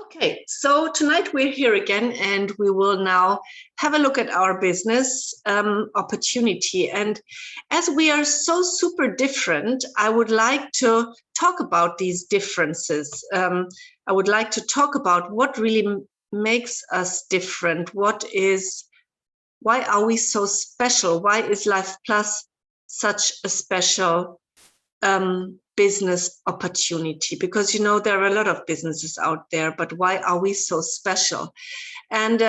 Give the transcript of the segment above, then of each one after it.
Okay, so tonight we're here again, and we will now have a look at our business opportunity. And as we are so super different, I would like to talk about these differences. I would like to talk about what really makes us different. Why are we so special? Why is Life Plus such a special business opportunity? Because there are a lot of businesses out there, but why are we so special? And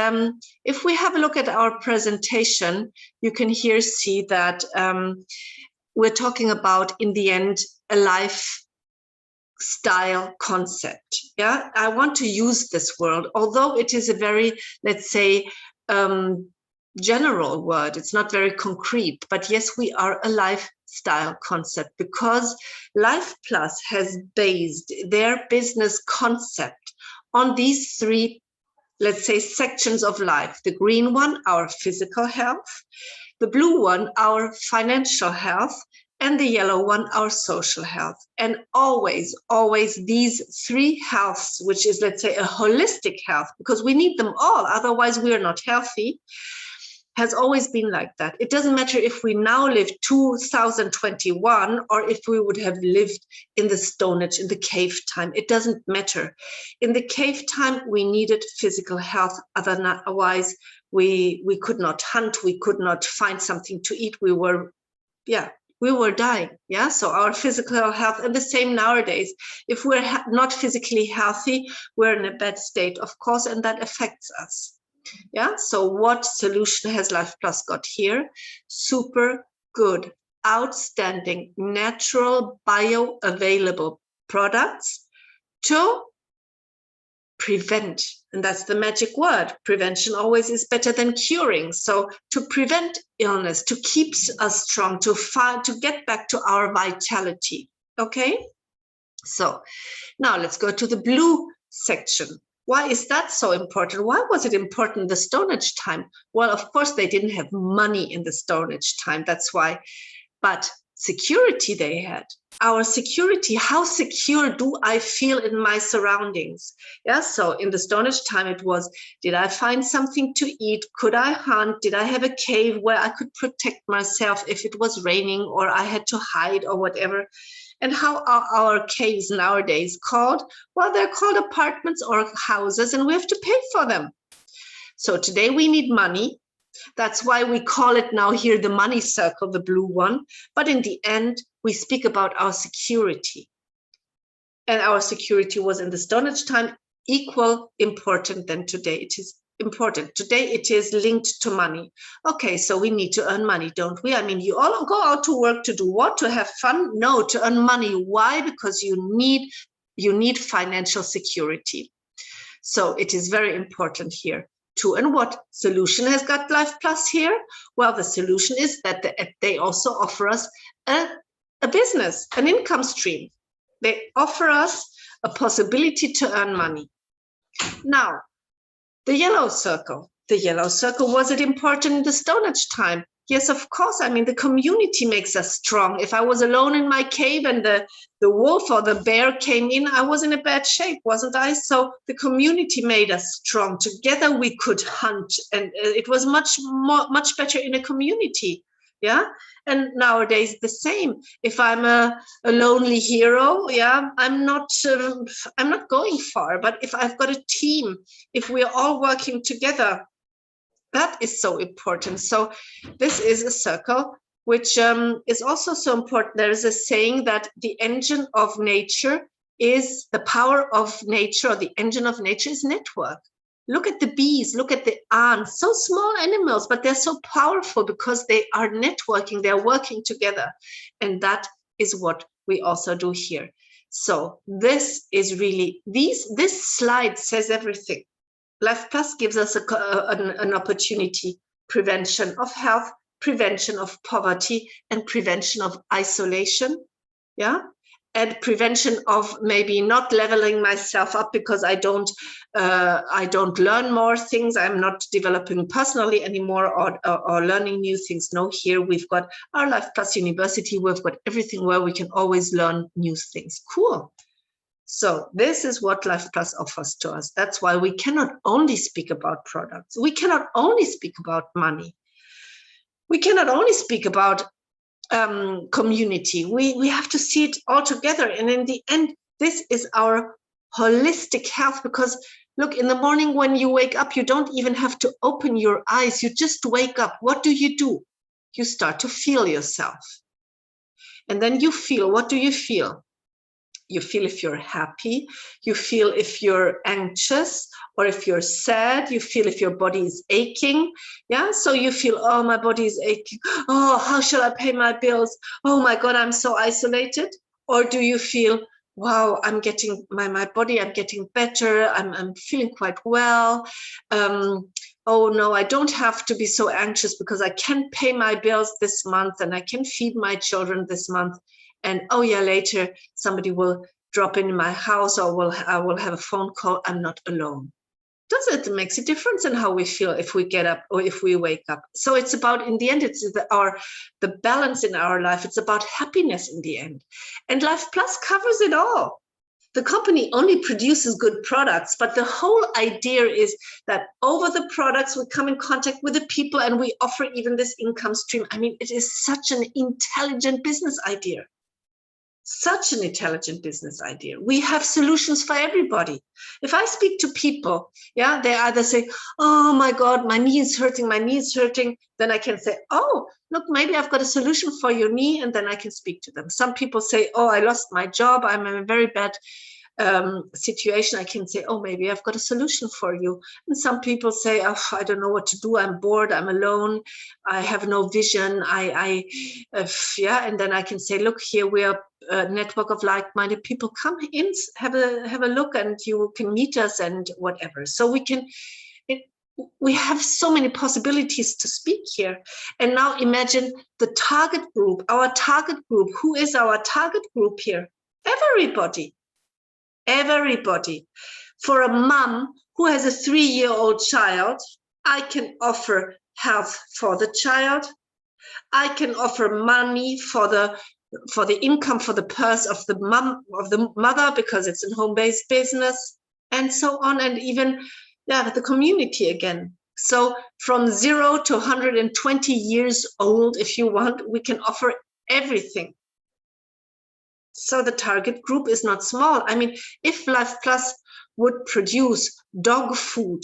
if we have a look at our presentation, you can here see that we're talking about, in the end, a lifestyle concept. Yeah, I want to use this word, although it is a very, let's say, general word. It's not very concrete, but yes, we are a lifestyle concept, because Life Plus has based their business concept on these three, let's say, sections of life. The green one, our physical health; the blue one, our financial health; and the yellow one, our social health. And always these three healths, which is, let's say, a holistic health, because we need them all, otherwise we are not healthy, has always been like that. It doesn't matter if we now live 2021 or if we would have lived in the Stone Age, in the cave time. It doesn't matter. In the cave time, we needed physical health. Otherwise, we could not hunt. We could not find something to eat. We were dying. Yeah. So our physical health, and the same nowadays. If we're not physically healthy, we're in a bad state, of course, and that affects us. Yeah, so what solution has Life Plus got here? Super good, outstanding, natural, bioavailable products to prevent. And that's the magic word. Prevention always is better than curing. So to prevent illness, to keep us strong, to get back to our vitality. Okay, so now let's go to the blue section. Why is that so important? Why was it important in the Stone Age time? Well, of course, they didn't have money in the Stone Age time. That's why. But security they had. Our security, how secure do I feel in my surroundings? Yeah, so in the Stone Age time, it was, did I find something to eat? Could I hunt? Did I have a cave where I could protect myself if it was raining or I had to hide or whatever? And how are our caves nowadays called? Well, they're called apartments or houses, and we have to pay for them. So today we need money. That's why we call it now here the money circle, the blue one. But in the end, we speak about our security. And our security was in the Stone Age time equal important than today. It is important. Today it is linked to money. Okay, so we need to earn money, don't we? I mean, you all go out to work to do what? To have fun? No, to earn money. Why? Because you need financial security. So it is very important here. And what solution has got Life Plus here? Well, the solution is that they also offer us a business, an income stream. They offer us a possibility to earn money. Now, the yellow circle. The yellow circle, was it important in the Stone Age time? Yes, of course. I mean, the community makes us strong. If I was alone in my cave and the wolf or the bear came in, I was in a bad shape, wasn't I? So the community made us strong. Together we could hunt, and it was much better in a community. Yeah. And nowadays the same. If I'm a lonely hero, yeah, I'm not going far. But if I've got a team, if we're all working together, that is so important. So this is a circle which is also so important. There is a saying that the engine of nature is the power of nature, or the engine of nature is network. Look at the bees, look at the ants, so small animals, but they're so powerful because they are networking, they're working together. And that is what we also do here. So this is really, this slide says everything. Life Plus gives us an opportunity: prevention of health, prevention of poverty, and prevention of isolation. Yeah. And prevention of maybe not leveling myself up because I don't learn more things. I'm not developing personally anymore, or learning new things. No, here we've got our Life Plus University. We've got everything where we can always learn new things. Cool. So this is what Life Plus offers to us. That's why we cannot only speak about products. We cannot only speak about money. We cannot only speak about community. We have to see it all together. And in the end, this is our holistic health, because look, in the morning when you wake up, you don't even have to open your eyes. You just wake up. What do? You start to feel yourself. And then you feel, what do you feel? You feel if you're happy, you feel if you're anxious, or if you're sad, you feel if your body is aching. Yeah, so you feel, oh, my body is aching. Oh, how shall I pay my bills? Oh my God, I'm so isolated. Or do you feel, wow, I'm getting my body, I'm getting better, I'm feeling quite well. Oh no, I don't have to be so anxious because I can pay my bills this month and I can feed my children this month. And oh yeah, later somebody will drop in my house, or I will have a phone call. I'm not alone. Does it makes a difference in how we feel if we get up or if we wake up? So it's about, in the end, it's the balance in our life. It's about happiness in the end. And Life Plus covers it all. The company only produces good products, but the whole idea is that over the products, we come in contact with the people and we offer even this income stream. I mean, it is such an intelligent business idea. Such an intelligent business idea. We have solutions for everybody. If I speak to people, yeah, they either say, oh my God, my knee is hurting, my knee is hurting. Then I can say, oh, look, maybe I've got a solution for your knee. And then I can speak to them. Some people say, oh, I lost my job, I'm in a very bad situation. I can say, oh, maybe I've got a solution for you. And some people say, oh, I don't know what to do, I'm bored, I'm alone, I have no vision, yeah. And then I can say, look, here we are a network of like-minded people. Come in, have a look, and you can meet us and whatever. So we have so many possibilities to speak here. And now imagine the target group, our target group. Who is our target group here? Everybody. Everybody. For a mom who has a 3-year-old child, I can offer health for the child. I can offer money for the income, for the purse of the mother, because it's a home-based business, and so on. And even, yeah, the community again. So from 0 to 120 years old, if you want, we can offer everything. So the target group is not small. I mean, if Life Plus would produce dog food,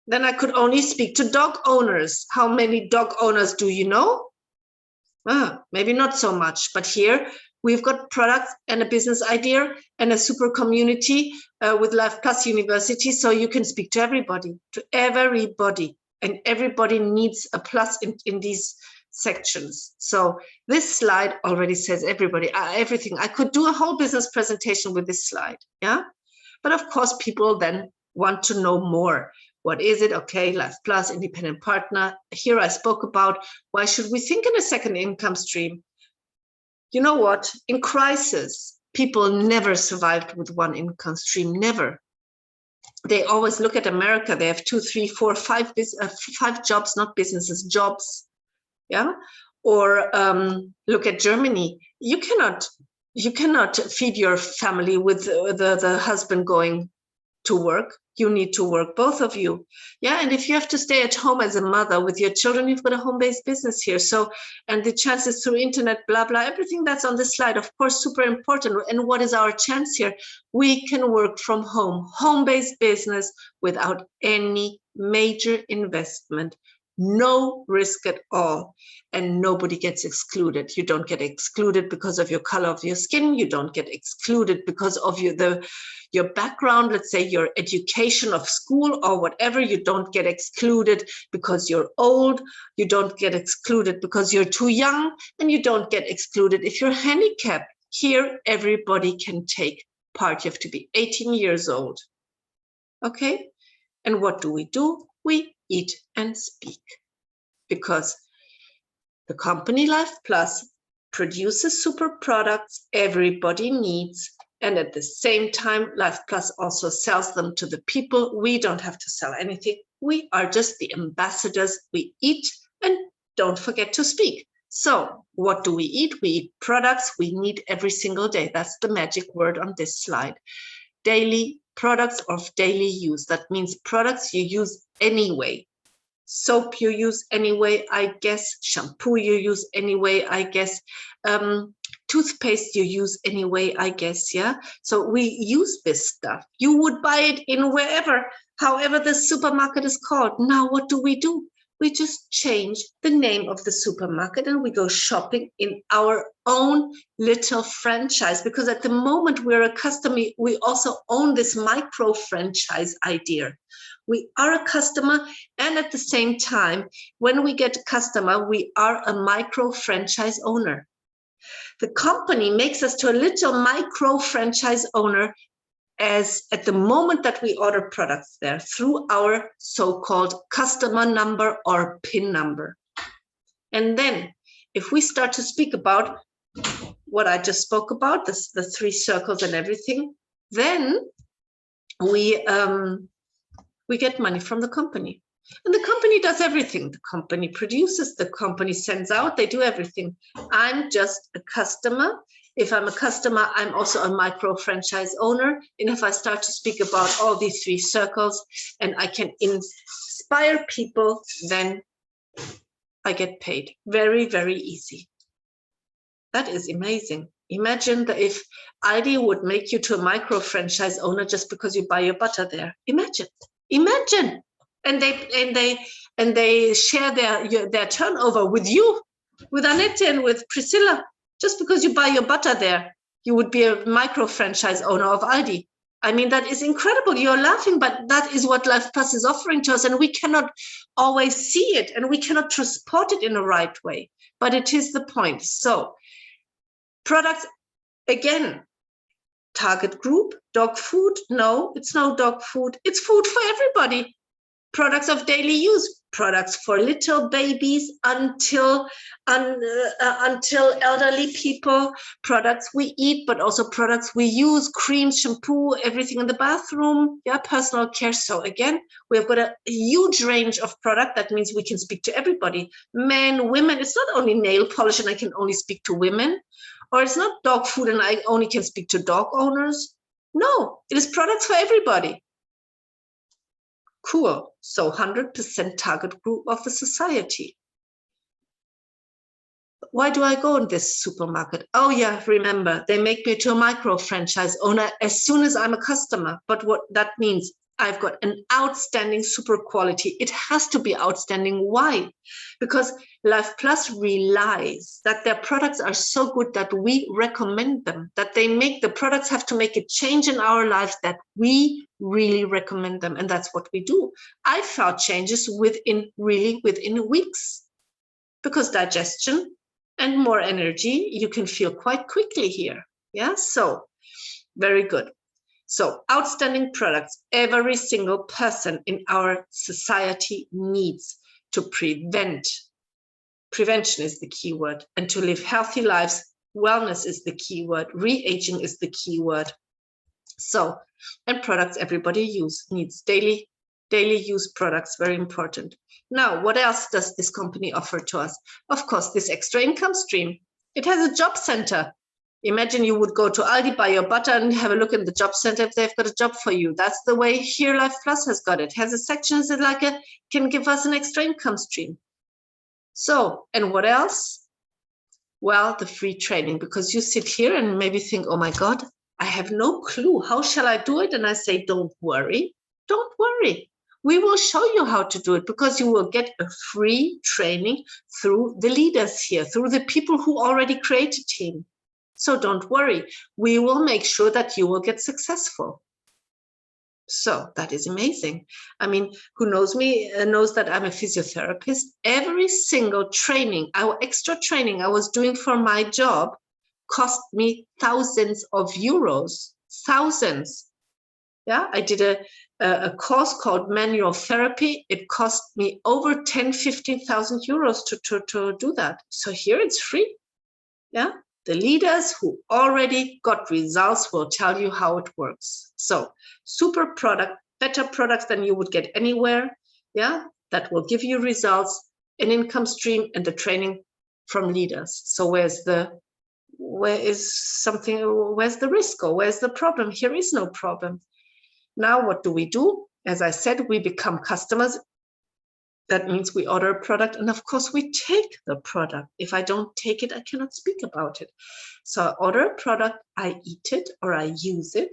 then I could only speak to dog owners. How many dog owners do you know? Maybe not so much, but here we've got products and a business idea and a super community with Life Plus University. So you can speak to everybody, and everybody needs a plus in these sections. So this slide already says everybody, everything. I could do a whole business presentation with this slide, yeah? But of course, people then want to know more. What is it? Okay, Life Plus, independent partner. Here I spoke about why should we think in a second income stream? You know what? In crisis, people never survived with one income stream, never. They always look at America. They have 2, 3, 4, 5 jobs, not businesses, jobs. Yeah, or look at Germany. You cannot feed your family with the husband going to work. You need to work, both of you. Yeah, and if you have to stay at home as a mother with your children, you've got a home-based business here. So, and the chances through internet, blah, blah, everything that's on this slide, of course, super important. And what is our chance here? We can work from home, home-based business without any major investment. No risk at all, and nobody gets excluded. You don't get excluded because of your color of your skin. You don't get excluded because of your background, let's say your education of school or whatever. You don't get excluded because you're old. You don't get excluded because you're too young, and you don't get excluded if you're handicapped. Here, everybody can take part. You have to be 18 years old. Okay, and what do? We eat and speak, because the company Life Plus produces super products everybody needs, and at the same time Life Plus also sells them to the people. We don't have to sell anything. We are just the ambassadors. We eat and don't forget to speak. So what do we eat? We eat products we need every single day. That's the magic word on this slide. Daily products of daily use. That means products you use anyway. Soap you use anyway, I guess. Shampoo you use anyway, I guess. Toothpaste you use anyway, I guess, yeah? So we use this stuff. You would buy it in wherever, however the supermarket is called. Now what do? We just change the name of the supermarket and we go shopping in our own little franchise, because at the moment we're a customer, we also own this micro franchise idea. We are a customer, and at the same time, when we get a customer, we are a micro franchise owner. The company makes us to a little micro franchise owner as at the moment that we order products there through our so-called customer number or PIN number. And then if we start to speak about what I just spoke about, the 3 circles and everything, then we get money from the company. And the company does everything. The company produces, the company sends out, they do everything. I'm just a customer. If I'm a customer, I'm also a micro franchise owner. And if I start to speak about all these 3 circles and I can inspire people, then I get paid. Very, very easy. That is amazing. Imagine that if Aldi would make you to a micro franchise owner just because you buy your butter there. Imagine. And they share their turnover with you, with Annette and with Priscilla. Just because you buy your butter there, you would be a micro franchise owner of Aldi. I mean, that is incredible. You're laughing, but that is what Life Plus is offering to us, and we cannot always see it, and we cannot transport it in the right way. But it is the point. So, products, again, target group, dog food. No, it's no dog food. It's food for everybody. Products of daily use, products for little babies until elderly people, products we eat, but also products we use, cream, shampoo, everything in the bathroom, yeah, personal care. So again, we've got a huge range of product. That means we can speak to everybody, men, women. It's not only nail polish and I can only speak to women, or it's not dog food and I only can speak to dog owners. No, it is products for everybody. Cool. So 100% target group of the society. Why do I go in this supermarket? Oh yeah, remember, they make me to a micro franchise owner as soon as I'm a customer. But what that means, I've got an outstanding super quality. It has to be outstanding. Why? Because Life Plus relies that their products are so good that we recommend them, that they make the products have to make a change in our lives, that we really recommend them. And that's what we do. I felt changes within weeks, because digestion and more energy, you can feel quite quickly here. Yeah, so very good. So outstanding products every single person in our society needs to prevent. Prevention is the key word. And to live healthy lives, wellness is the key word. Re-aging is the key word. So, and products everybody needs daily use products, very important. Now, what else does this company offer to us? Of course, this extra income stream. It has a job center. Imagine you would go to Aldi, buy your butter and have a look in the job center if they've got a job for you. That's the way here Life Plus has got it. Has a section that can give us an extra income stream. So, and what else? Well, the free training, because you sit here and maybe think, oh my God, I have no clue. How shall I do it? And I say, don't worry. Don't worry. We will show you how to do it, because you will get a free training through the leaders here, through the people who already create a team. So don't worry. We will make sure that you will get successful. So that is amazing. I mean, who knows me knows that I'm a physiotherapist. Every single training, our extra training I was doing for my job cost me thousands of euros. Thousands. Yeah, I did a course called manual therapy. It cost me over 15,000 euros to do that. So here it's free. Yeah, the leaders who already got results will tell you how it works. So super product, better products than you would get anywhere. Yeah, that will give you results, an income stream, and the training from leaders. So where's the risk, or where's the problem? Here is no problem. Now what do? As I said, we become customers. That means we order a product, and of course we take the product. If I don't take it, I cannot speak about it. So I order a product, I eat it or I use it.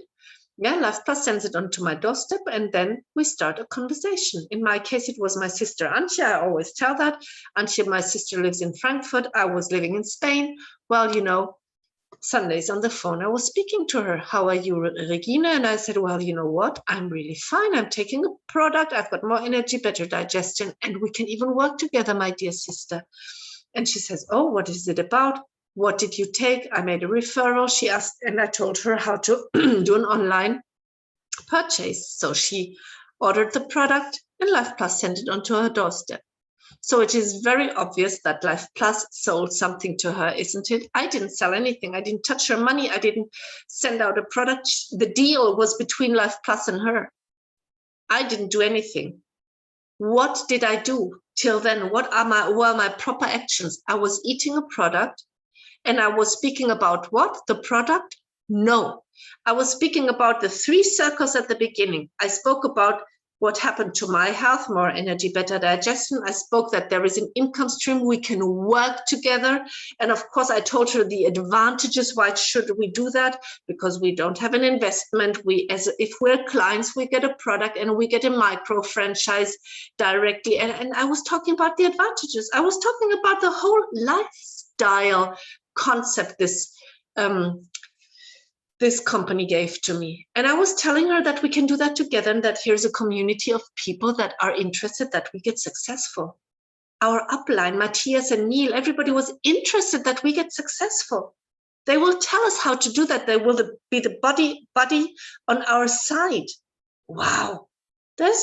Yeah, Life Plus sends it onto my doorstep, and then we start a conversation. In my case, it was my sister Antje. I always tell that. Antje, my sister, lives in Frankfurt. I was living in Spain. Well, you know, Sundays on the phone, I was speaking to her. How are you, Regina? And I said, well, you know what? I'm really fine. I'm taking a product. I've got more energy, better digestion, and we can even work together, my dear sister. And she says, oh, what is it about? What did you take? I made a referral. She asked, and I told her how to do an online purchase. So she ordered the product, and Life Plus sent it onto her doorstep. So it is very obvious that Life Plus sold something to her, isn't it? I didn't sell anything. I didn't touch her money. I didn't send out a product. The deal was between Life Plus and her. I didn't do anything. What did I do till then? What were my proper actions? I was eating a product, and I was speaking about what? The product? No. I was speaking about the 3 circles at the beginning. I spoke about what happened to my health, more energy, better digestion. I spoke that there is an income stream, we can work together. And of course, I told her the advantages. Why should we do that? Because we don't have an investment. If we're clients, we get a product and we get a micro franchise directly. And I was talking about the advantages. I was talking about the whole lifestyle concept this company gave to me. And I was telling her that we can do that together, and that here's a community of people that are interested that we get successful. Our upline, Matthias and Neil, everybody was interested that we get successful. They will tell us how to do that. They will be the buddy on our side. Wow. There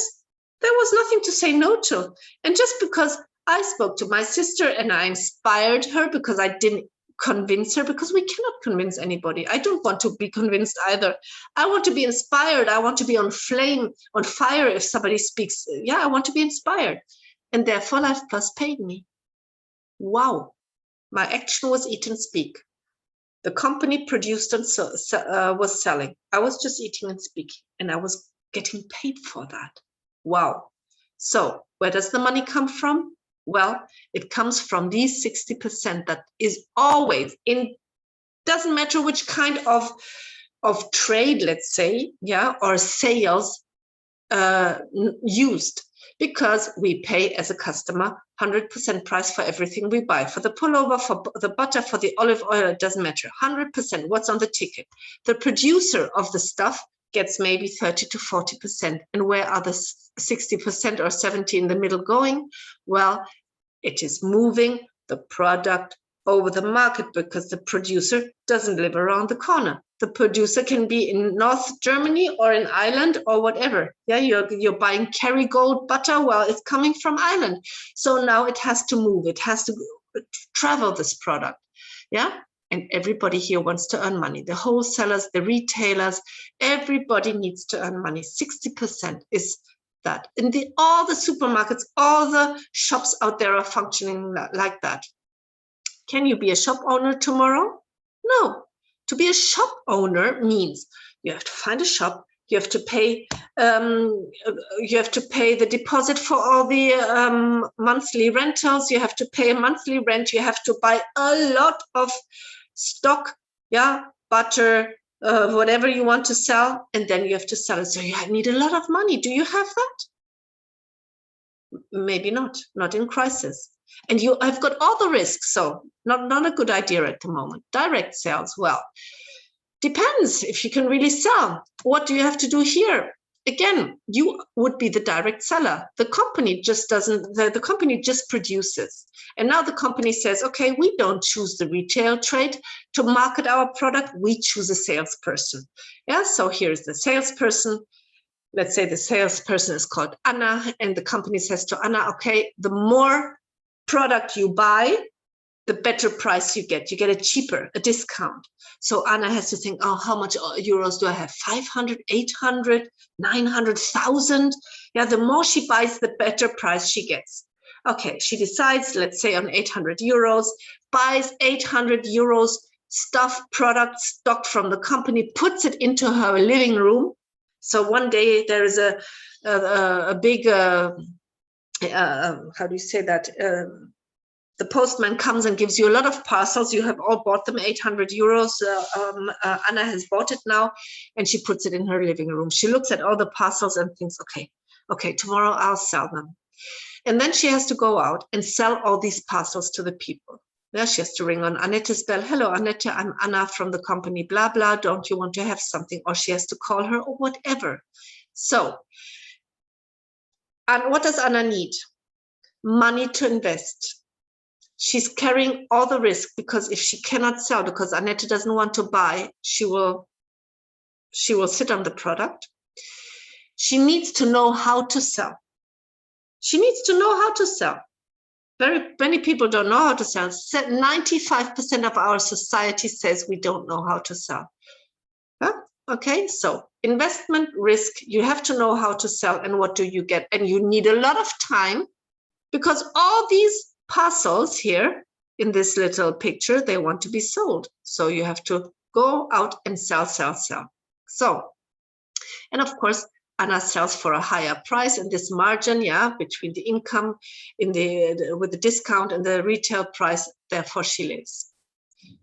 was nothing to say no to. And just because I spoke to my sister and I inspired her, because I didn't convince her, because we cannot convince anybody. I don't want to be convinced either. I want to be inspired. I want to be on fire if somebody speaks. Yeah, I want to be inspired. And therefore Life Plus paid me. Wow. My action was eat and speak. The company produced and was selling. I was just eating and speaking, and I was getting paid for that. Wow. So where does the money come from? Well, it comes from these 60% that is always doesn't matter which kind of trade, let's say, yeah, or sales used, because we pay as a customer 100% price for everything we buy, for the pullover, for the butter, for the olive oil, it doesn't matter, 100% what's on the ticket. The producer of the stuff gets maybe 30 to 40%. And where are the 60% or 70 in the middle going? Well, it is moving the product over the market, because the producer doesn't live around the corner. The producer can be in North Germany or in Ireland or whatever. Yeah, you're buying Kerrygold butter. Well, it's coming from Ireland. So now it has to move. It has to travel, this product. Yeah. And everybody here wants to earn money. The wholesalers, the retailers, everybody needs to earn money. 60% is that. And all the supermarkets, all the shops out there are functioning like that. Can you be a shop owner tomorrow? No. To be a shop owner means you have to find a shop. You have to pay. You have to pay the deposit for all the monthly rentals. You have to pay a monthly rent. You have to buy a lot of stock, yeah, butter, whatever you want to sell, and then you have to sell it. So you need a lot of money. Do you have that? Maybe not in crisis. And I've got all the risks, so not a good idea at the moment. Direct sales, well, depends if you can really sell. What do you have to do here? Again, you would be the direct seller. The company just doesn't, the company just produces. And now the company says, okay, we don't choose the retail trade to market our product. We choose a salesperson. Yeah, so here's the salesperson. Let's say the salesperson is called Anna, and the company says to Anna, okay, the more product you buy, the better price you get. You get a discount. So Anna has to think, oh, how much euros do I have? 500, 800, 900,000. Yeah, the more she buys, the better price she gets. Okay, she decides, let's say on 800 euros, buys 800 euros stuff, product, stock from the company, puts it into her living room. So one day there is a big, how do you say that? The postman comes and gives you a lot of parcels. You have all bought them, 800 euros. Anna has bought it now, and she puts it in her living room. She looks at all the parcels and thinks, okay, tomorrow I'll sell them. And then she has to go out and sell all these parcels to the people. Yeah, she has to ring on Annette's bell. Hello, Annette, I'm Anna from the company, blah, blah. Don't you want to have something? Or she has to call her or whatever. So, and what does Anna need? Money to invest. She's carrying all the risk, because if she cannot sell, because Annette doesn't want to buy, she will sit on the product. She needs to know how to sell. She needs to know how to sell. Very many people don't know how to sell. 95% of our society says we don't know how to sell. Huh? Okay, so investment risk, you have to know how to sell, and what do you get? And you need a lot of time, because all these parcels here in this little picture, they want to be sold. So you have to go out and sell. So, and of course, Anna sells for a higher price, and this margin, yeah, between the income with the discount and the retail price, therefore she lives.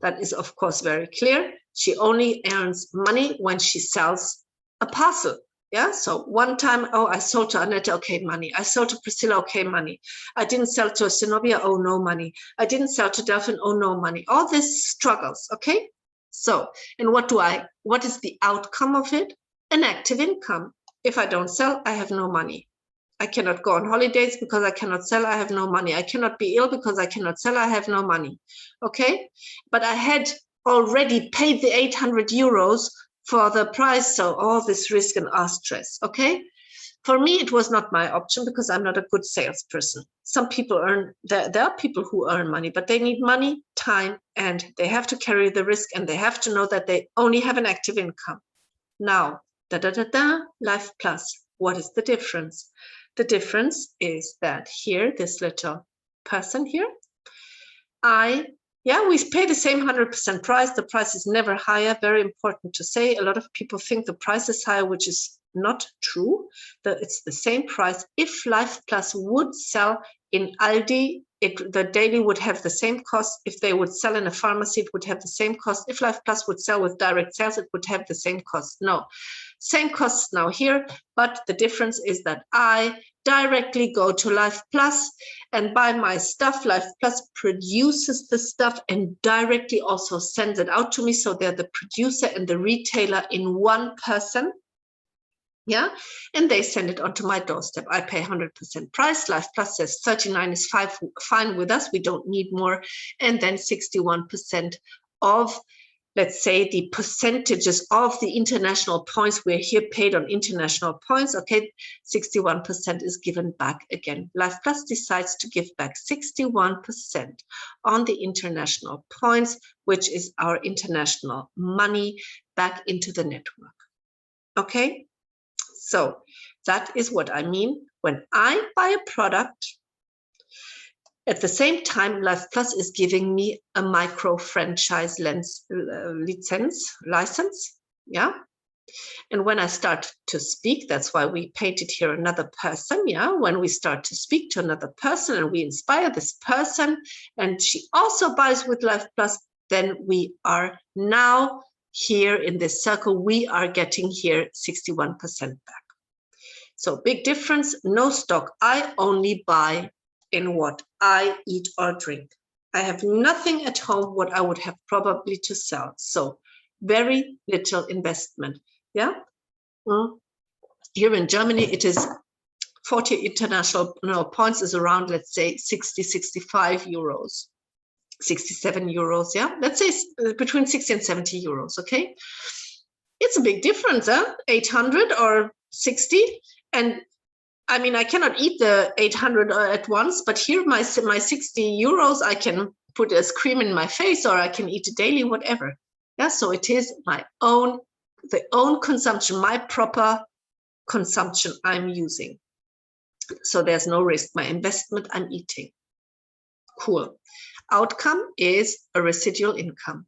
That is, of course, very clear. She only earns money when she sells a parcel. Yeah, so one time, oh, I sold to Annette, okay, money. I sold to Priscilla, okay, money. I didn't sell to Zenobia, oh, no money. I didn't sell to Delphine, oh, no money. All these struggles, okay? So, and what is the outcome of it? An active income. If I don't sell, I have no money. I cannot go on holidays because I cannot sell, I have no money. I cannot be ill because I cannot sell, I have no money, okay? But I had already paid the 800 euros for the price, so all this risk and stress, okay? For me, it was not my option, because I'm not a good salesperson. Some people there are people who earn money, but they need money, time, and they have to carry the risk, and they have to know that they only have an active income. Now, Life Plus, what is the difference? The difference is that here, this little person here, we pay the same 100% price. The price is never higher. Very important to say. A lot of people think the price is higher, which is not true. It's the same price. If Life Plus would sell in Aldi, the daily would have the same cost. If they would sell in a pharmacy, it would have the same cost. If Life Plus would sell with direct sales, it would have the same cost. No, same costs now here, but the difference is that I directly go to Life Plus and buy my stuff. Life Plus produces the stuff and directly also sends it out to me. So they're the producer and the retailer in one person. Yeah, and they send it onto my doorstep. I pay 100% price. Life Plus says 39 is fine with us. We don't need more. And then 61% of, let's say, the percentages of the international points. We're here paid on international points. Okay, 61% is given back again. Life Plus decides to give back 61% on the international points, which is our international money, back into the network. Okay. So that is what I mean when I buy a product. At the same time, Life Plus is giving me a micro franchise license. Yeah. And when I start to speak, that's why we painted here another person. Yeah. When we start to speak to another person and we inspire this person and she also buys with Life Plus, then we are now here in this circle, we are getting here 61% back. So big difference, no stock. I only buy in what I eat or drink. I have nothing at home what I would have probably to sell. So very little investment. Yeah. Here in Germany, it is 40 international points is around, let's say, 60, 65 euros. 67 euros, yeah, let's say between 60 and 70 euros, okay? It's a big difference, 800 or 60, and I mean, I cannot eat the 800 at once, but here my 60 euros, I can put a cream in my face, or I can eat it daily, whatever. Yeah, so it is the own consumption, my proper consumption I'm using. So there's no risk. My investment, I'm eating. Cool. Outcome is a residual income.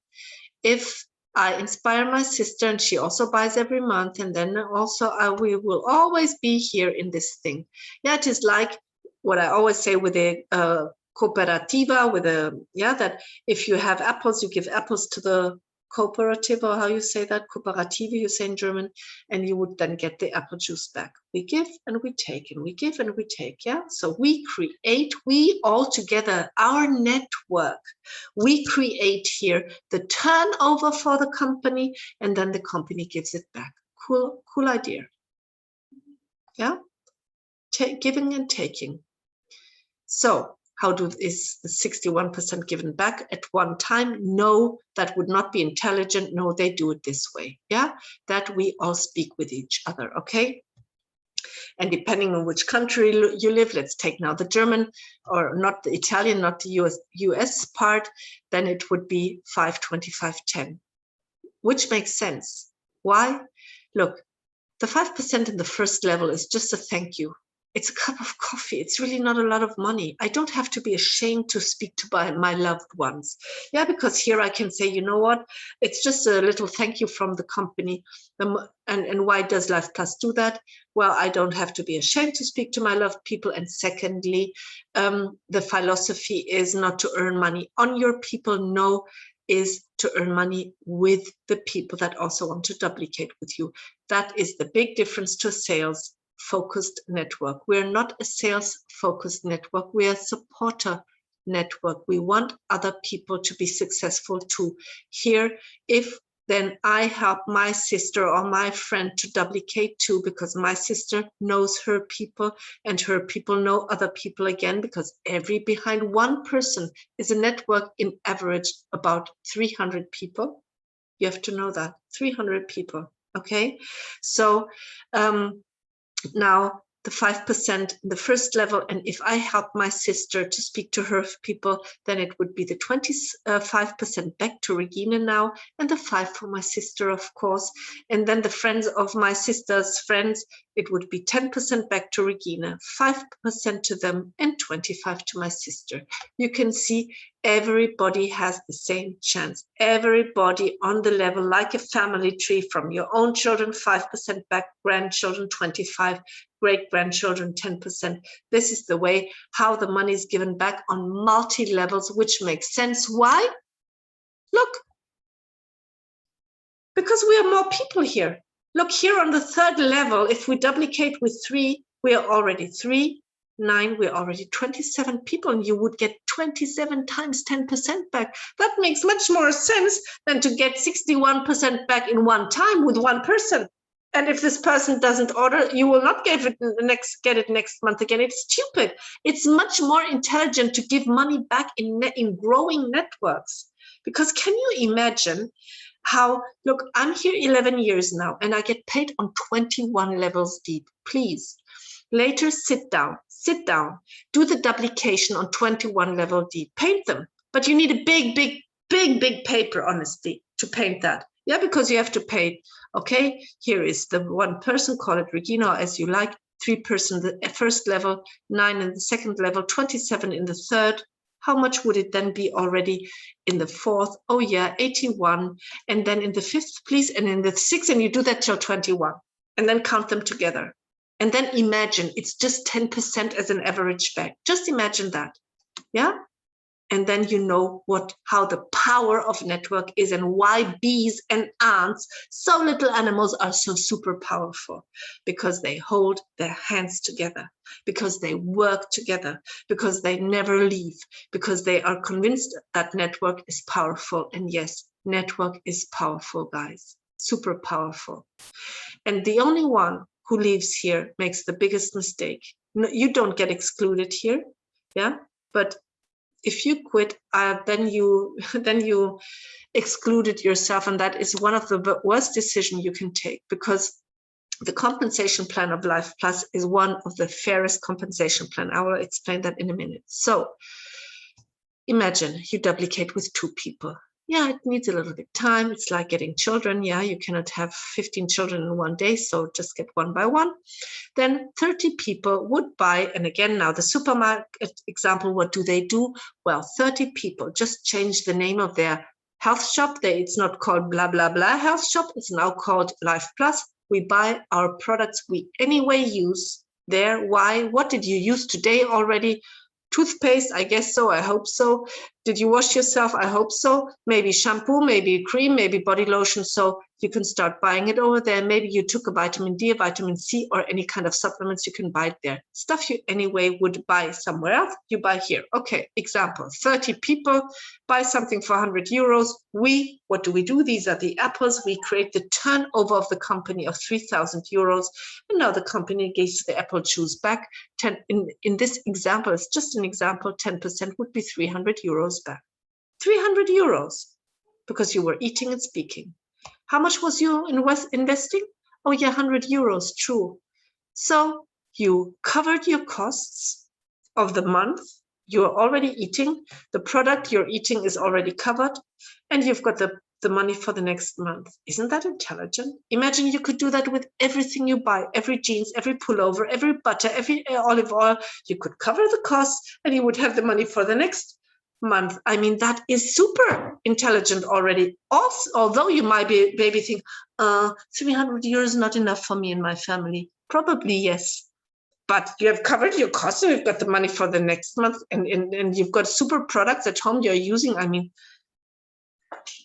If I inspire my sister and she also buys every month, and then also we will always be here in this thing. Yeah, it is like what I always say with a cooperativa, with a, yeah, that if you have apples, you give apples to the cooperative, or how you say that, cooperative, you say in German, and you would then get the apple juice back. We give and we take, and we give and we take, yeah? So we create, we all together, our network, we create here the turnover for the company, and then the company gives it back. Cool idea. Yeah? Giving and taking. So how is the 61% given back at one time? No, that would not be intelligent. No, they do it this way. Yeah, that we all speak with each other. Okay. And depending on which country you live, let's take now the German, or not the Italian, not the US part, then it would be 5-25-10, which makes sense. Why? Look, the 5% in the first level is just a thank you. It's a cup of coffee. It's really not a lot of money. I don't have to be ashamed to speak to my loved ones. Yeah, because here I can say, you know what? It's just a little thank you from the company. And why does Life Plus do that? Well, I don't have to be ashamed to speak to my loved people. And secondly, the philosophy is not to earn money on your people. No, is to earn money with the people that also want to duplicate with you. That is the big difference to a sales-focused network. We're not a sales-focused network. We are a supporter network. We want other people to be successful too. Here, if then I help my sister or my friend to duplicate too, because my sister knows her people and her people know other people again, because behind one person is a network in average about 300 people. You have to know that, 300 people, okay? So now the 5% in the first level, and if I help my sister to speak to her people, then it would be the 25% back to Regina now, and the 5 for my sister, of course, and then the friends of my sister's friends, it would be 10% back to Regina, 5% to them, and 25 to my sister. You can see everybody has the same chance. Everybody on the level, like a family tree, from your own children, 5% back, grandchildren, 25, great-grandchildren, 10%. This is the way how the money is given back on multi-levels, which makes sense. Why? Look, because we are more people here. Look, here on the third level, if we duplicate with 3, we are already 3, 9, we're already 27 people, and you would get 27 times 10% back. That makes much more sense than to get 61% back in one time with one person. And if this person doesn't order, you will not get it next month again. It's stupid. It's much more intelligent to give money back in growing networks. Because can you imagine how, look, I'm here 11 years now, and I get paid on 21 levels deep. Please, later sit down, do the duplication on 21 level deep, paint them. But you need a big paper, honestly, to paint that. Yeah, because you have to pay. Okay, here is the one person, call it Regina, as you like, 3 person, the first level, 9 in the second level, 27 in the third. How much would it then be already in the fourth? Oh yeah, 81. And then in the fifth, please, and in the sixth, and you do that till 21, and then count them together. And then imagine it's just 10% as an average back. Just imagine that, yeah? And then you know how the power of network is, and why bees and ants, so little animals, are so super powerful, because they hold their hands together, because they work together, because they never leave, because they are convinced that network is powerful. And yes, network is powerful, guys, super powerful. And the only one who leaves here makes the biggest mistake. No, you don't get excluded here, yeah, but if you quit, then you excluded yourself, and that is one of the worst decisions you can take, because the compensation plan of Life Plus is one of the fairest compensation plan. I will explain that in a minute. So imagine you duplicate with 2 people. Yeah, it needs a little bit of time. It's like getting children. Yeah, you cannot have 15 children in one day, so just get one by one. Then 30 people would buy, and again, now the supermarket example, what do they do? Well, 30 people just change the name of their health shop. It's not called blah, blah, blah health shop. It's now called Life Plus. We buy our products we anyway use there. Why? What did you use today already? Toothpaste, I guess so, I hope so. Did you wash yourself? I hope so. Maybe shampoo, maybe cream, maybe body lotion. So you can start buying it over there. Maybe you took a vitamin D, a vitamin C, or any kind of supplements, you can buy it there. Stuff you anyway would buy somewhere else, you buy here. Okay, example, 30 people buy something for 100 euros. What do we do? These are the apples. We create the turnover of the company of 3,000 euros. And now the company gives the apple juice back. In this example, it's just an example, 10% would be 300 euros back. 300 euros because you were eating and speaking. How much was you investing? Oh yeah, 100 euros, true. So you covered your costs of the month. You're already eating. The product you're eating is already covered, and you've got the money for the next month. Isn't that intelligent? Imagine you could do that with everything you buy, every jeans, every pullover, every butter, every olive oil. You could cover the costs and you would have the money for the next month. I mean, that is super intelligent already. Also, although you might maybe think, 300 euros is not enough for me and my family. Probably yes. But you have covered your costs, and you've got the money for the next month, and you've got super products at home you're using. I mean,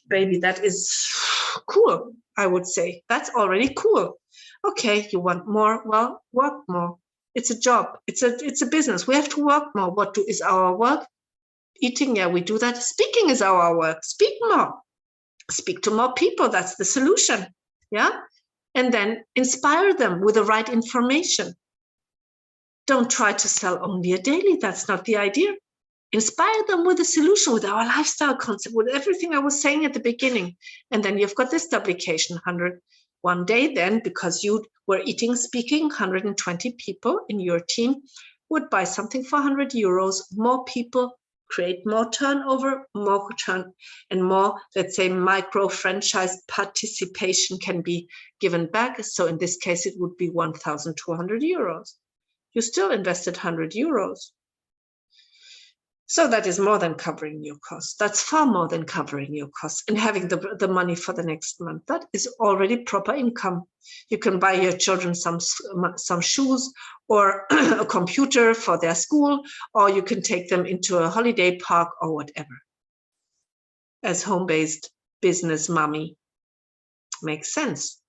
baby, that is cool, I would say. That's already cool. Okay, you want more? Well, work more. It's a job. It's a business. We have to work more. What is our work? Eating, yeah, we do that. Speaking is our work. Speak more. Speak to more people. That's the solution. Yeah. And then inspire them with the right information. Don't try to sell only a daily. That's not the idea. Inspire them with a solution, with our lifestyle concept, with everything I was saying at the beginning. And then you've got this duplication, 101 day then, because you were eating, speaking, 120 people in your team would buy something for 100 euros. More people create more turnover, more turn, and more, let's say, micro franchise participation can be given back. So in this case, it would be 1,200 euros. You still invested 100 euros. So that is more than covering your costs. That's far more than covering your costs and having the money for the next month. That is already proper income. You can buy your children some shoes or a computer for their school, or you can take them into a holiday park or whatever. As home-based business mommy, makes sense.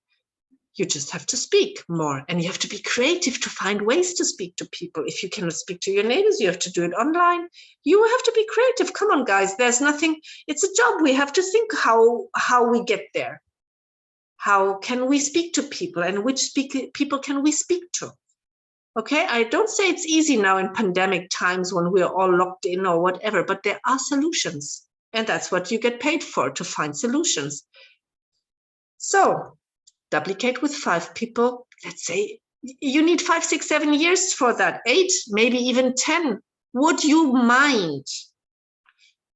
You just have to speak more, and you have to be creative to find ways to speak to people. If you cannot speak to your neighbors, you have to do it online. You have to be creative. Come on, guys. There's nothing. It's a job. We have to think how we get there. How can we speak to people, and which people can we speak to? Okay, I don't say it's easy now in pandemic times when we're all locked in or whatever, but there are solutions, and that's what you get paid for, to find solutions. So duplicate with 5 people. Let's say you need 5, 6, 7 years for that, 8, maybe even 10. Would you mind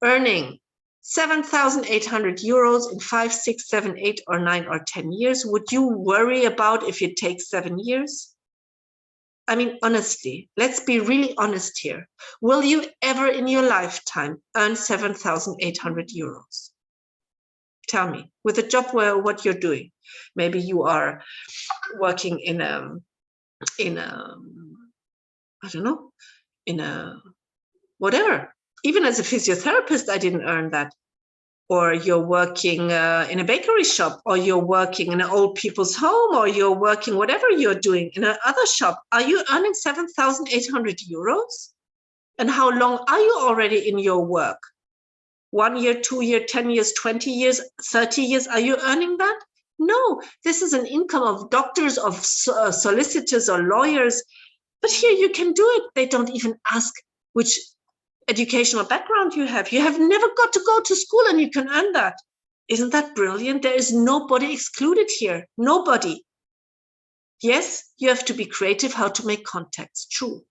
earning 7,800 euros in 5, 6, 7, 8, or 9 or 10 years? Would you worry about if it takes 7 years? I mean, honestly, let's be really honest here. Will you ever in your lifetime earn 7,800 euros? Tell me, with a job where what you're doing. Maybe you are working in a I don't know, in a whatever. Even as a physiotherapist, I didn't earn that. Or you're working in a bakery shop, or you're working in an old people's home, or you're working whatever you're doing in another shop. Are you earning 7,800 euros? And how long are you already in your work? 1 year, 2 years, 10 years, 20 years, 30 years, are you earning that? No, this is an income of doctors, of solicitors or lawyers. But here you can do it. They don't even ask which educational background you have. You have never got to go to school and you can earn that. Isn't that brilliant? There is nobody excluded here. Nobody. Yes, you have to be creative how to make contacts. True.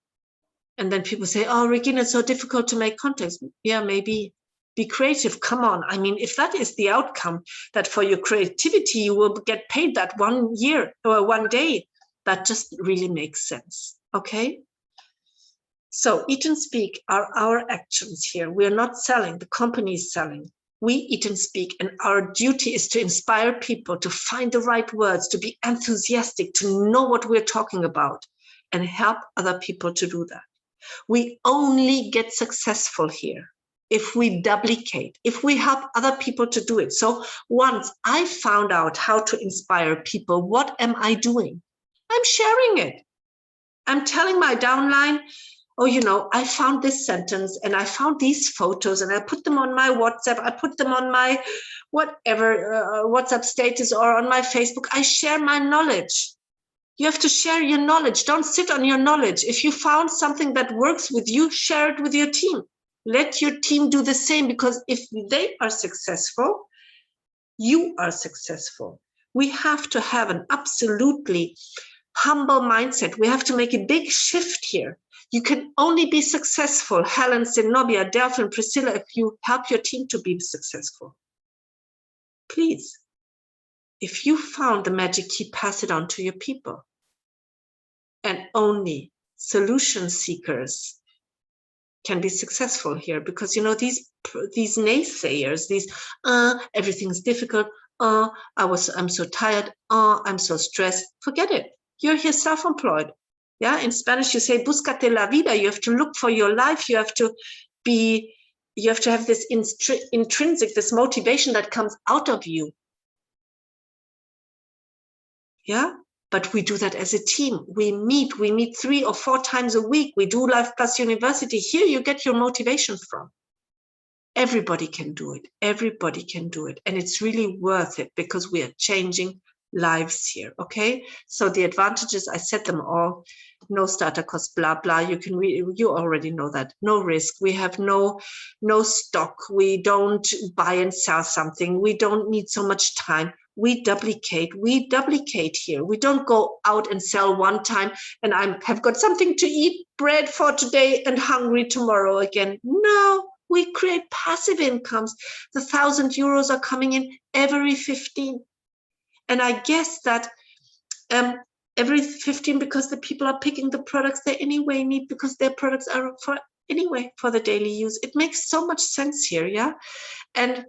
And then people say, oh, Regina, it's so difficult to make contacts. Yeah, maybe. Be creative. Come on. I mean, if that is the outcome, that for your creativity, you will get paid that 1 year or 1 day, that just really makes sense. Okay. So Eat and Speak are our actions here. We are not selling. The company is selling. We Eat and Speak, and our duty is to inspire people to find the right words, to be enthusiastic, to know what we're talking about, and help other people to do that. We only get successful here if we duplicate, if we help other people to do it. So once I found out how to inspire people, what am I doing? I'm sharing it. I'm telling my downline, oh, you know, I found this sentence and I found these photos and I put them on my WhatsApp, I put them on my whatever WhatsApp status or on my Facebook. I share my knowledge. You have to share your knowledge. Don't sit on your knowledge. If you found something that works with you, share it with your team. Let your team do the same, because if they are successful, you are successful. We have to have an absolutely humble mindset. We have to make a big shift here. You can only be successful, Helen, Zenobia, Delphine, Priscilla, if you help your team to be successful. Please, if you found the magic key, pass it on to your people. And only solution seekers can be successful here, because, you know, these naysayers, these everything's difficult, I'm so tired, I'm so stressed. Forget it. You're here self-employed. Yeah, in Spanish you say buscate la vida. You have to look for your life. You have to have this intrinsic, this motivation that comes out of you. Yeah, but we do that as a team. We meet 3 or 4 times a week. We do Life Plus University. Here you get your motivation from. Everybody can do it. Everybody can do it. And it's really worth it, because we are changing lives here. Okay, so the advantages, I said them all. No starter cost, blah blah. You can read, you already know that. No risk. We have no stock. We don't buy and sell something. We don't need so much time. We duplicate here. We don't go out and sell one time and I have got something to eat, bread for today and hungry tomorrow again. No, we create passive incomes. The 1,000 euros are coming in every 15. And I guess that every 15, because the people are picking the products they anyway need, because their products are for the daily use. It makes so much sense here, yeah? And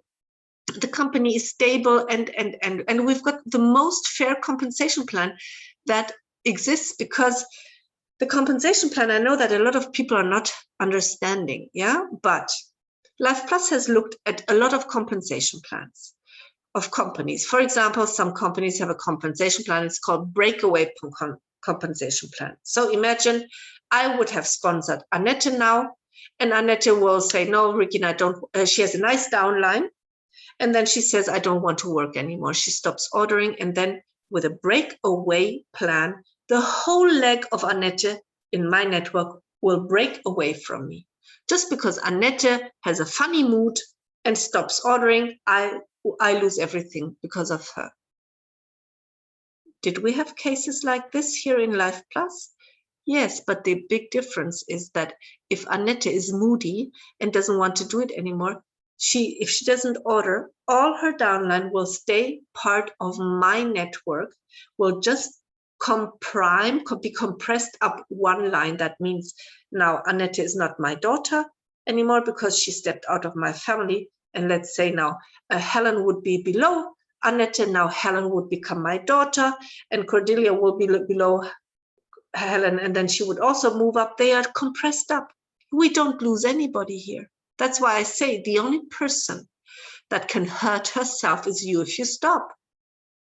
the company is stable, and we've got the most fair compensation plan that exists, because the compensation plan, I know that a lot of people are not understanding, yeah? But Life Plus has looked at a lot of compensation plans of companies. For example, some companies have a compensation plan. It's called breakaway compensation plan. So imagine I would have sponsored Annette now, and Annette will say, no, Regina, I don't. She has a nice downline. And then she says, I don't want to work anymore. She stops ordering. And then with a breakaway plan, the whole leg of Annette in my network will break away from me. Just because Annette has a funny mood and stops ordering, I lose everything because of her. Did we have cases like this here in Life Plus? Yes, but the big difference is that if Annette is moody and doesn't want to do it anymore, if she doesn't order, all her downline will stay part of my network, will just be compressed up one line. That means now Annette is not my daughter anymore because she stepped out of my family. And let's say now Helen would be below Annette, and now Helen would become my daughter, and Cordelia will be below Helen, and then she would also move up. They are compressed up. We don't lose anybody here. That's why I say the only person that can hurt herself is you if you stop.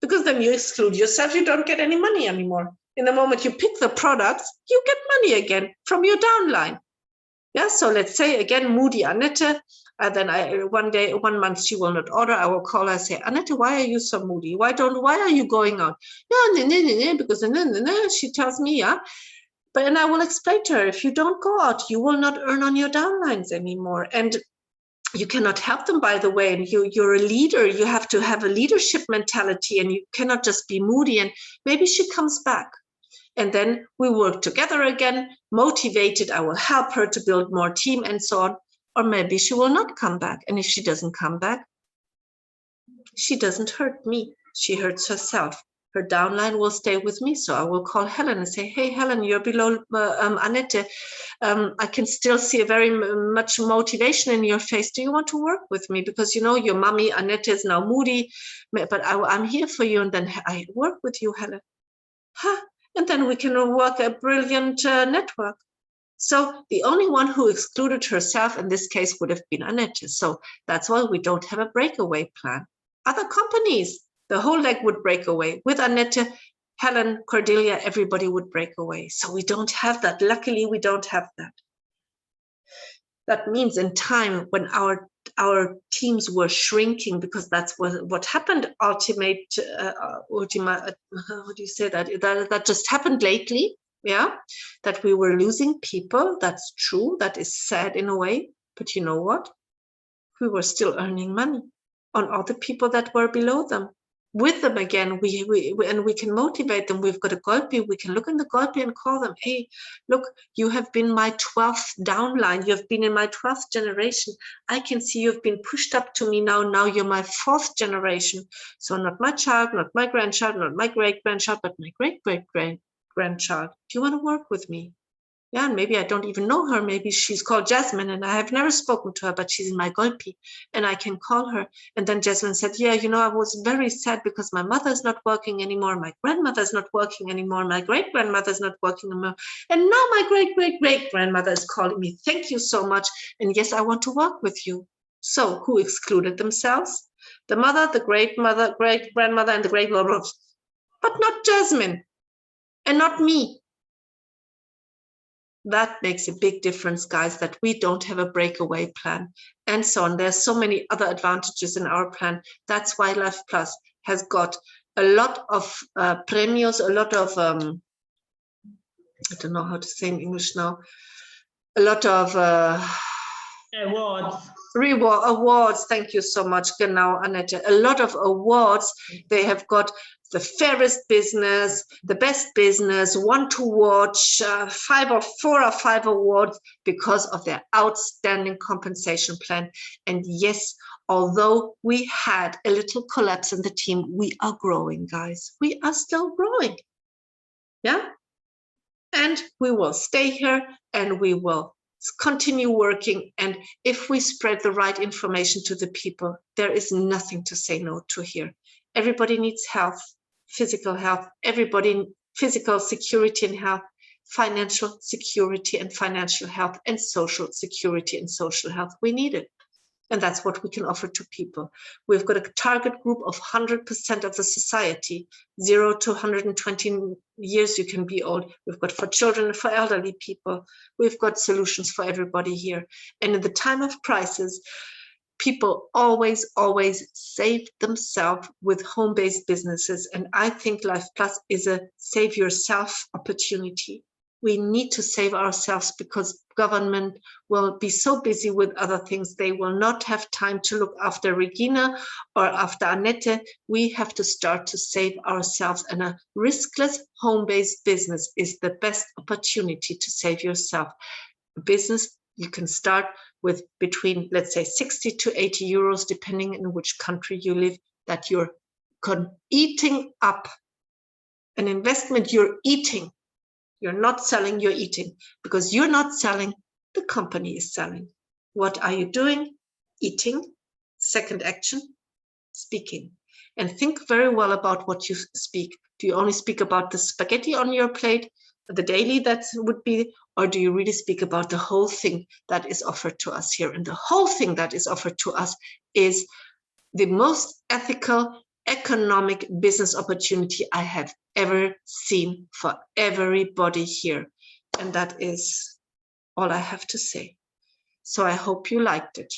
Because then you exclude yourself, you don't get any money anymore. In the moment you pick the products, you get money again from your downline. Yeah, so let's say again, moody Annette, then one month she will not order. I will call her and say, Annette, why are you so moody? Why are you going out? Yeah, because she tells me, yeah. But and I will explain to her, if you don't go out, you will not earn on your downlines anymore. And you cannot help them, by the way. And you're a leader. You have to have a leadership mentality, and you cannot just be moody. And maybe she comes back. And then we work together again, motivated. I will help her to build more team and so on. or maybe she will not come back. And if she doesn't come back, she doesn't hurt me. She hurts herself. Her downline will stay with me. So I will call Helen and say, hey, Helen, you're below Annette. I can still see a very much motivation in your face. Do you want to work with me? Because, you know, your mommy, Annette, is now moody, but I'm here for you. And then I work with you, Helen. Huh? And then we can work a brilliant network. So the only one who excluded herself in this case would have been Annette. So that's why we don't have a breakaway plan. Other companies, the whole leg would break away. With Annette, Helen, Cordelia, everybody would break away. So we don't have that. Luckily, we don't have that. That means in time when our teams were shrinking, because that's what happened. What do you say that just happened lately? Yeah, that we were losing people. That's true. That is sad in a way. But you know what? We were still earning money on all the people that were below them. With them again, we can motivate them. We've got a Golpi. We can look in the Golpi and call them, hey, look, you have been my 12th downline. You have been in my 12th generation. I can see you've been pushed up to me now. Now you're my 4th generation. So not my child, not my grandchild, not my great-grandchild, but my great-great-grandchild. Do you want to work with me? Yeah, and maybe I don't even know her. Maybe she's called Jasmine and I have never spoken to her, but she's in my Golpi and I can call her. And then Jasmine said, yeah, you know, I was very sad because my mother is not working anymore. My grandmother is not working anymore. My great-grandmother is not working anymore. And now my great-great-great-grandmother is calling me. Thank you so much. And yes, I want to work with you. So who excluded themselves? The mother, the great-mother, great-grandmother, and the great-grandmother, but not Jasmine and not me. That makes a big difference, guys, that we don't have a breakaway plan and so on. There's so many other advantages in our plan. That's why Life Plus has got a lot of premios, a lot of, I don't know how to say in English now, a lot of awards. Thank you so much, genau, Annette. A lot of awards. They have got the fairest business, the best business, one to watch, 4 or 5 awards because of their outstanding compensation plan. And yes, although we had a little collapse in the team, we are growing, guys. We are still growing. Yeah. And we will stay here and we will continue working. And if we spread the right information to the people, there is nothing to say no to here. Everybody needs health, physical health, everybody, physical security and health, financial security and financial health, and social security and social health. We need it. And that's what we can offer to people. We've got a target group of 100% of the society, 0 to 120 years you can be old. We've got for children and for elderly people. We've got solutions for everybody here. And in the time of crisis, people always save themselves with home-based businesses. And I think Life Plus is a save yourself opportunity. We need to save ourselves because government will be so busy with other things. They will not have time to look after Regina or after Annette. We have to start to save ourselves, and a riskless home-based business is the best opportunity to save yourself. A business you can start with between, let's say, 60 to 80 euros, depending on which country you live, that you're eating up. An investment you're eating. You're not selling, you're eating. Because you're not selling, the company is selling. What are you doing? Eating. Second action, speaking. And think very well about what you speak. Do you only speak about the spaghetti on your plate, the daily that would be, or do you really speak about the whole thing that is offered to us here? And the whole thing that is offered to us is the most ethical, economic business opportunity I have ever seen for everybody here. And that is all I have to say. So I hope you liked it.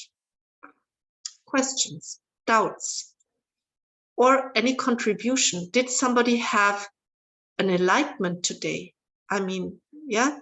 Questions, doubts, or any contribution? Did somebody have an enlightenment today? I mean, yeah,